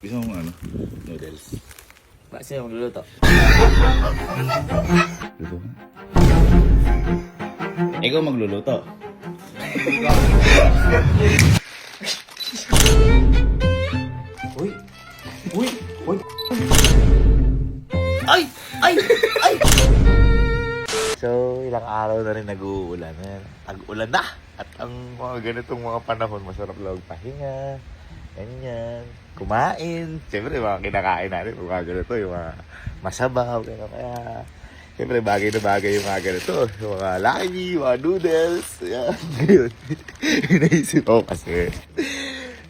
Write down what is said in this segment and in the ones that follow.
Gusto mong ano? Noodles. Bakit sino magluluto? Luto ka? Ikaw magluluto. Uy! Uy! Uy! Ay! Ay! Ay! So, ilang araw na rin nag-uulan. Tag-ulan na! At ang mga ganitong mga panahon, masarap lang pahinga. Ganyan. Kumain. Siyempre, mga kinakain natin, mga ganito, yung mga masabaw. Gano'n. Kaya, siyempre, bagay na bagay yung mga ganito. Yung mga laki, mga noodles. Yan. Ganyan. Inaisip ako kasi.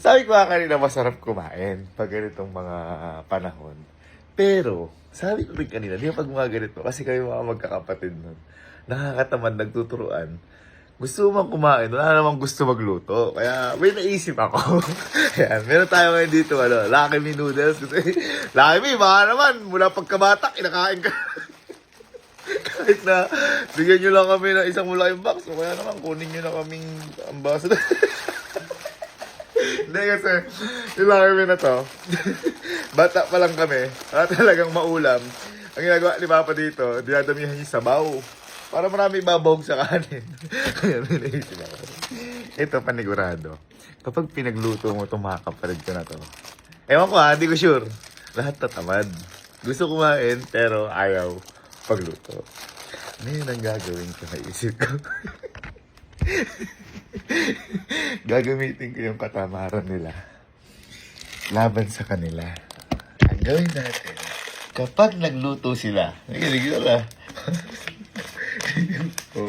Sabi ko nga kanina, masarap kumain pag ganitong mga panahon. Pero, sabi ko rin kanina, di ba pag mga ganito, kasi kayo mga magkakapatid nun, nakakatamad, nagtuturuan. Gusto mo kumain, wala namang gusto magluto. Kaya may naisip ako. Ayan, meron tayo ngayon dito, Lucky Me Noodles. Lucky Me, baka naman, mula pagkabata, kinakain ka. Kahit na, bigyan nyo lang kami ng isang malaking box. O kaya naman, kunin nyo na kaming ambassador. Hindi kasi, yung Lucky Me na to, bata pa lang kami, talagang maulam. Ang ginagawa ni Papa dito, dinadamihan yung sabaw. Para marami babawag sa kanin. Ayan, naisip ako. Ito, panigurado. Kapag pinagluto mo itong mga kapatid ko na to, ewan ko hindi ko sure. Lahat tatamad. Gusto kumain, pero ayaw pagluto. Ano yun ang gagawin ko? Naisip ko. Gagamitin ko yung katamaran nila. Laban sa kanila. Ang gawin natin, kapag nagluto sila, nagilig na 4,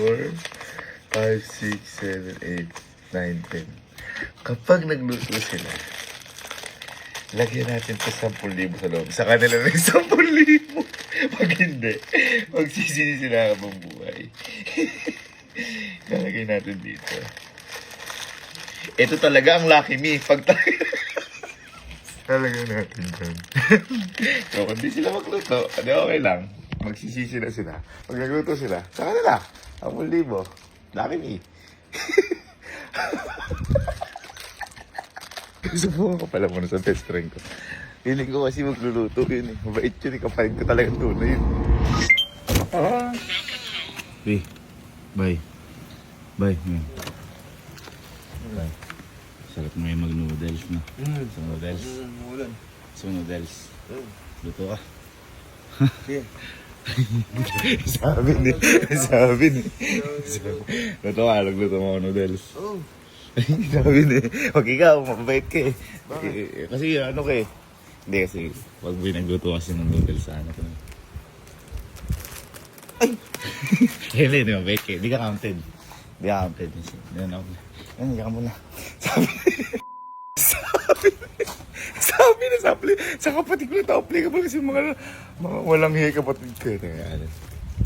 5, 6, 7, 8, 9, 10. Kapag nagluto sila, lagyan natin ito 10,000 sa loob. Sa kanila rin 10,000. Pag hindi, magsisisi sila habang buhay. Lalagay natin dito. Ito talaga ang Lucky Me. Pag lalagyan natin dyan. So, kung di sila magluto, okay lang. Magsisisi na sila. Pag nagluto sila, sa kanila, 10,000. Lucky Me. Subukan ko pala muna sa best friend ko. Feeling ko kasi magluluto yun eh. Mabait yun eh. Kapalit ko talagang tunay yun. Hey, bye. Bye. Bye. Sarap ngayon mag-noodles na. Sa noodles. Sa noodles. Luto ka. Sabi ni. Luto ka, nagluto mo ako noodles. Sabi ni. Huwag ikaw, mabait ka eh. Kasi ano ka eh. Hindi kasi, wag mo nagluto kasi ng noodles sa ano ko. Ay! Hindi, mabait ka eh. Hindi ka counted. Hindi ka counted. Hindi ka muna. Sabi na sa kapatid ko na ito applicable kasi mga walang hiya kapatid ko.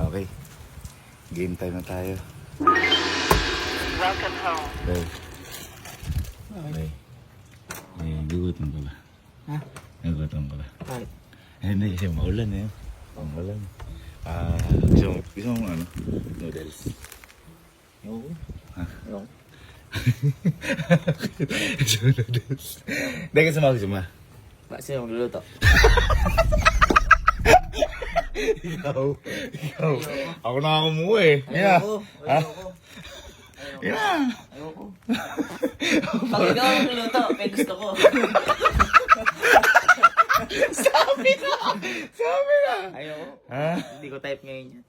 Okay. Game time na tayo. Welcome home. Bye. Bye. Gugutom ka ba? Ha? Gugutom ka ba? Bakit? Hindi kasi maulan eh. Maulan. Gusto mo ano? Noodles. Ayoko. Ha? Ayoko. Gusto mo noodles? Hindi ka sumama. Bakit sino magluluto? Ikaw. Ako na kumuha eh. Ayoko. Ayoko. Yeah. Ayoko. Pag ikaw ang magluluto, may gusto ko. Sabi na. Ayoko. Ha? Hindi ko type ngayon yan.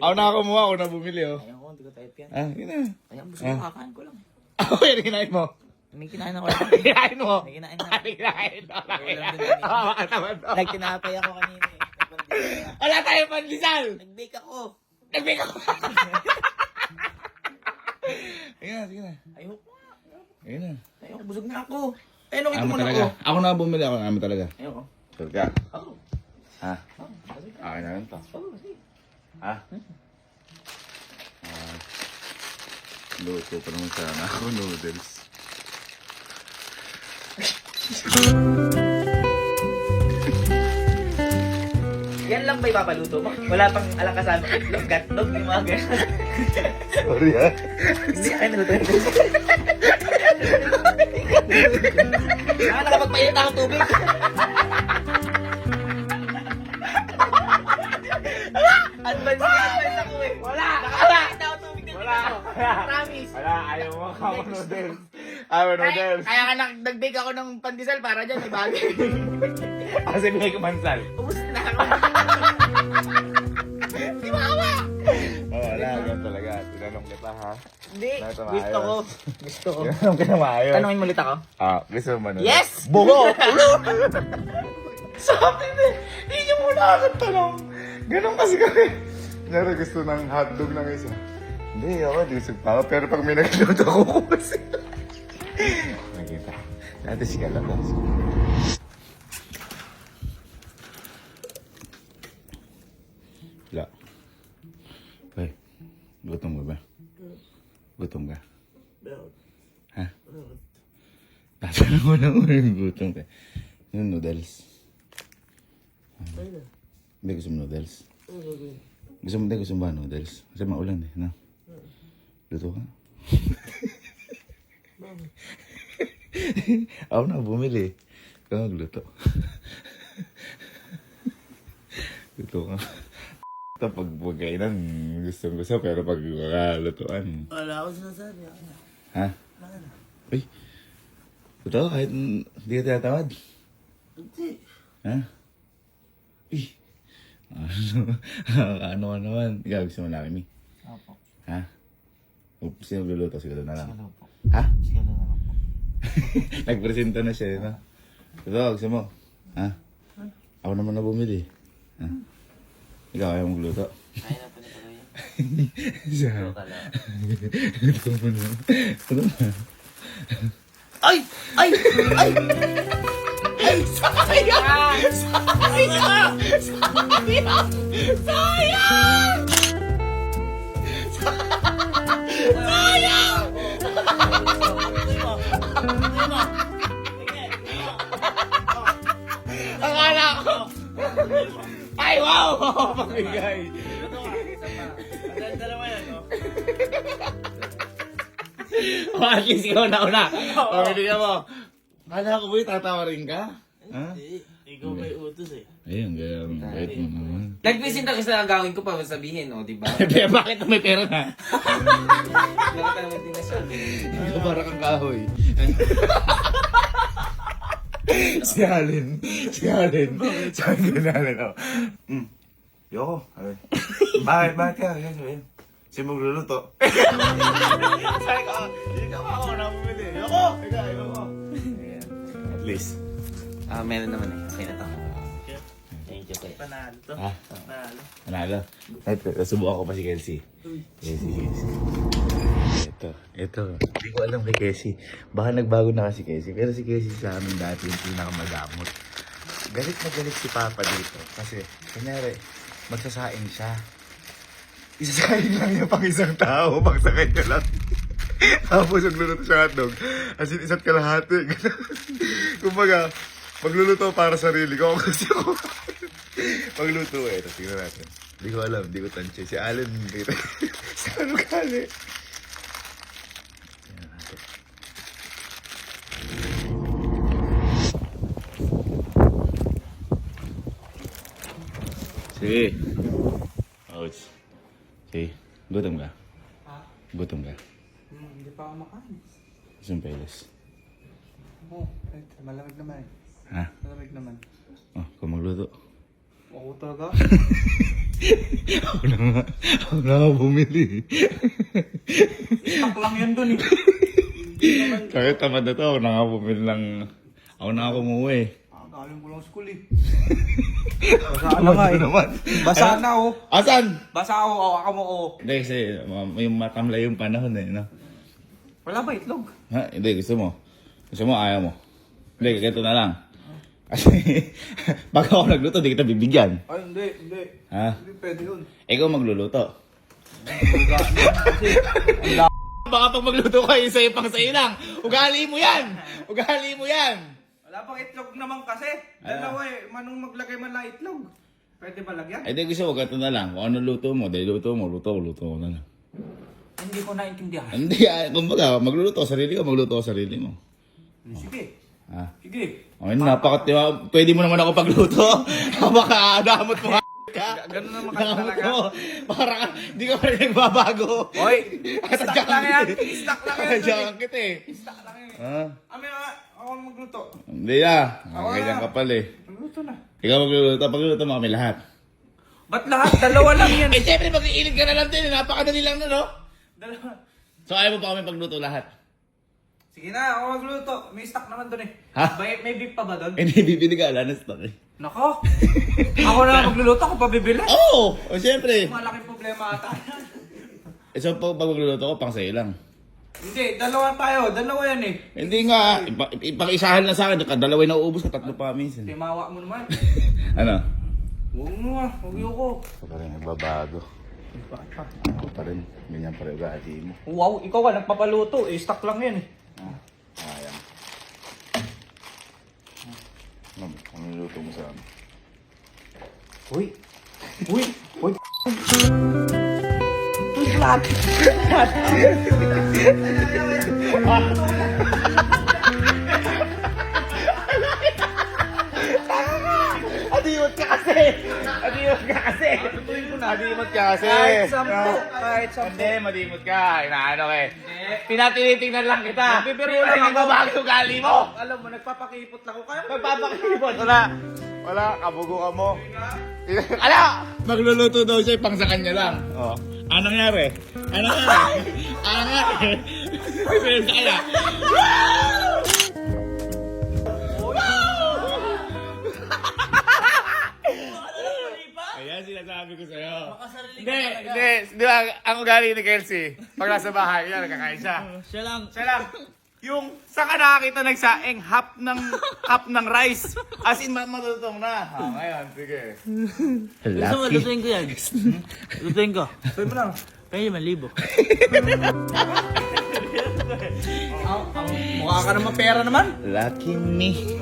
Ako na kumuha, ako na bumili oh. Ayoko, hindi ko type yan. Yun na. Ayoko, gusto ko kakain ko lang. Ako yun, kinain mo. May kinain ako lang. Kinain mo. May kinain na. Kinain mo. Ulam din kanina. Tawa ka naman. Nagtinapay ako kanina eh. Wala tayong pandesal. Nag-bake ako. Nagbig ako. Sige na. Ayoko. Ayun na. Ayoko, busog na ako. Eh, nung ito Amo muna talaga. ako. Ako na bumili, ako na amo talaga. Ayoko. Talaga. Ako. Ha? Okay na rin to. Oo, sige. Ha? Luto pa naman sana ako noodles. Yan lang ba ipapaluto mo? Wala pang alakasama. Itlog, gatlog, yung mga ganyan. Sorry ha. Hindi, akin na luto. Saka nakapagpainit ako tubig. Advance ako eh. Wala! Nakapagpainit ako tubig din. Wala! Promise. Wala, ayaw mo kawa noodles. Ayaw noodles. Kaya nga nag-bake ako ng pandesal para dyan, may bagay. Kasi bigay ko mansal. Ubus na ako. Di ba kawa? Wala, ganun talaga. Tinanong kita ha. Hindi. Gusto Gusto ko. Gusto ko. Tinanong kita maayos. Tanungin mo ulit ako. Gusto mo noodles? Yes! Bugo! Sabi na, hindi niyo muna ako tanong. Ganun kasi kami. Kunyari gusto ng hotdog ng isa. Hindi, ako di gusto pa. Pero pag may nagluto ako kasi. Nakita. Dati si Kalabas. Wala. Hey, gutom ka ba? Gutom ka? Ha? Tatanong mo lang yung gutom ka. Yung noodles. Hindi gusto mo noodles. Gusto mo ba noodles? Kasi maulan eh, no? Luto ka? Ako na bumili. Ikaw magluto. Luto ka. Ito pag pagkainan, gusto pero pag lutuan. Wala ako sinasabi. Ha? Uy. Totoo, kahit hindi ka tinatawad. Hindi. Ha? Uy. Ano ka naman? Ikaw, gusto mo namin, Mi? Opo. Ha? Sino luluto? Siguro na lang. Sigalo po. Ha? Sigalo na lang po. Nagpresenta na siya, no? Ito, gusto mo? Ha? Ako naman na bumili. Ha? Ikaw, ayaw mong luto? Kaya na po na pala yan. Siya. Joke lang. Ito mo na. Ito na. Ay! Ay! Ay! Ay! Sayang! Sayang! Sayang! Sayang! Sayang! Akala ko! Ay, wow! Pagigay! Maganda naman yan, no? At least ikaw na una. Pamili ka mo. Kala ko ba tatawa rin ka? Ha? Ikaw may utos eh. Ayun, ganyan. Bait mo naman. Nagpisinta kasi na gagawin ko pa sabihin, o, di ba? Kaya bakit may pera na? Nakita naman din na siya. Ikaw para kang kahoy. Si Alin. Si Alin. Sabi ko na Alin. Oh. Yoko. Bakit ka? Kasi sabihin. Siya magluluto. Sabi ko, hindi ka ba ako na bumili? Yoko! Yoko! At least. Meron naman eh. Okay na to. Thank you, Panalo to. Ah, Panalo. manalo. Nasubukan ko pa si Kelsey. Kelsey. Ito. Hindi ko alam kay Kelsey. Baka nagbago na kasi Kelsey. Pero si Kelsey sa amin dati yung pinakamadamot. Galit na galit si Papa dito. Kasi, kunyari, magsasaing siya. Isasaing lang niya pang isang tao. Pang sa kanya lang. Tapos magluluto siya hotdog. As in, isa't kalahati. Kumbaga, magluluto para sarili ko. Kasi ako magluto eh. Tapos tingnan natin. Hindi ko alam, hindi ko tansya. Si Alan, dito. Sa ano gali? Tingnan natin. Sige. Ouch. Sige. Gutom ka? Ha? Gutom ka? Hindi pa ako makain. Gusto mong peles? Oo, malamig naman eh. Ha? Malamig naman. Oh, kung magluto. Oo talaga? Ako na nga bumili. Stock lang yun dun eh. Kaya tamad na to, ako na nga bumili lang. Ako na nga kumuwi. Galing ko lang school eh. Basa na nga eh. Basa na oh. Asan? Basa ako, ako mo oh. Hindi kasi yung matamlay yung panahon eh, no? Wala ba itlog? Ha? Hindi, gusto mo. Gusto mo, ayaw mo. Hindi, ganito na lang. Kasi, pag ako nagluto, di kita bibigyan. Ay, hindi. Ha? Hindi pwede yun. Ikaw magluluto. Baka pag magluto ka, sa'yo pang sa'yo lang. Ugali mo yan! Ugali mo yan! Wala pang itlog naman kasi. Dalawa eh, manong maglagay man lang itlog. Pwede ba lagyan? Ay, di gusto mo, ganito na lang. Kung ano luto mo, dahil luto mo na lang. Hindi ko naintindihan. Hindi, kumbaga, magluluto ka sarili mo. Sige. Ha? Sige. Oh, napakatiwa. Pwede mo naman ako pagluto. Napakadamot mo ka. Ganun naman kasi Damot talaga. mo. Para ka, di ka pa rin nagbabago. Hoy, stock lang yan. Stock lang yan. Diyan kita eh. Stock lang yan. Ha? Ami, ako magluto. Hindi ah. Ako Ganyan na. ka pala eh. Magluto na. Ikaw magluluto. Pagluto mo kami lahat. Ba't lahat? Dalawa lang yan. Eh, siyempre, mag-iilig ka na lang din. Napakadali lang na, no? Dalawa. So, ayaw mo pa kami pagluto lahat. Sige na, ako magluto. May stock naman doon eh. Ha? May beef pa ba doon? Hindi, bibili ka. Wala na stock eh. Nako. Ako na magluluto, ako pa bibili. Oo! Oh, siyempre. Malaking problema ata. Eh, so, pag magluluto ko, pang sa'yo lang. Hindi, dalawa tayo. Dalawa yan eh. Hindi nga. Ipang-isahan na sa akin. Dalaway na uubos ka. Tatlo pa minsan. Timawa mo naman. Ano? Huwag mo ah. Huwag ko. Ito pa rin nagbabago. Ako pa rin. Ganyan pa rin ugali mo. Wow, ikaw ka nagpapaluto. Eh, stock lang yan eh. Ayan. Ano niluto mo sa amin? Uy. Uy. Uy. Uy, flat. Adiwat ka kasi! Adiwat ka kasi! Adiwat ka kasi! Kahit sampu. Kahit sampu. Hindi, madimot ka. Inaano ka eh. Pinatinitingnan lang kita. Nagbibiro Ay, lang ako. nagbabago sa ugali mo. Alam mo, nagpapakipot lang ako. Kaya mo Magpapakipot. Wala, kabugo ka mo. Ala! Magluluto daw siya, pang sa kanya lang. Oh. Ano nangyari? Ano nangyari? Ano nangyari? Sabi sa kanya. Ayan, sinasabi ko sa'yo. Hindi, hindi. Di ba, ang ugali ni Kelsey, pag nasa bahay, yan, nagkakain siya. Siya lang. Siya lang. Yung saan ka nakakita nagsaing half ng rice. As in, matutong na. Ngayon, sige. Gusto mo, lutuin ko yan. Lutuin ko. Sabi mo lang. Kaya 5,000. Mukha ka naman pera naman. Lucky me.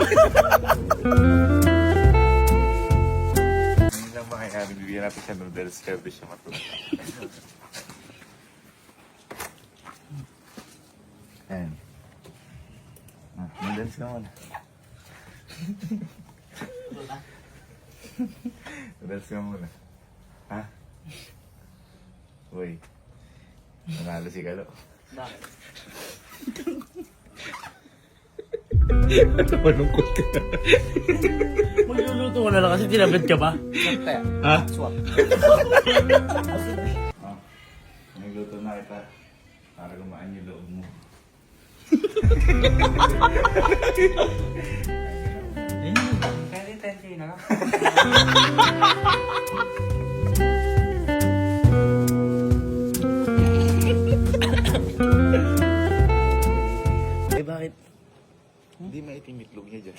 Ngayon lang ba kaya bibigyan natin siya noodles kaya di siya matulog. Ayan. Noodles ka muna. Noodles ka muna. Ha? Uy. Nanalo si Kalo. Bakit? Malungkot ka. Magluluto ko na lang kasi tinabit ka ba? Ha? Swap. Nagluto na kita para gumaan yung loob mo. Kaya din 10K na lang. Eh bakit? Hindi maitim itlog niya dyan.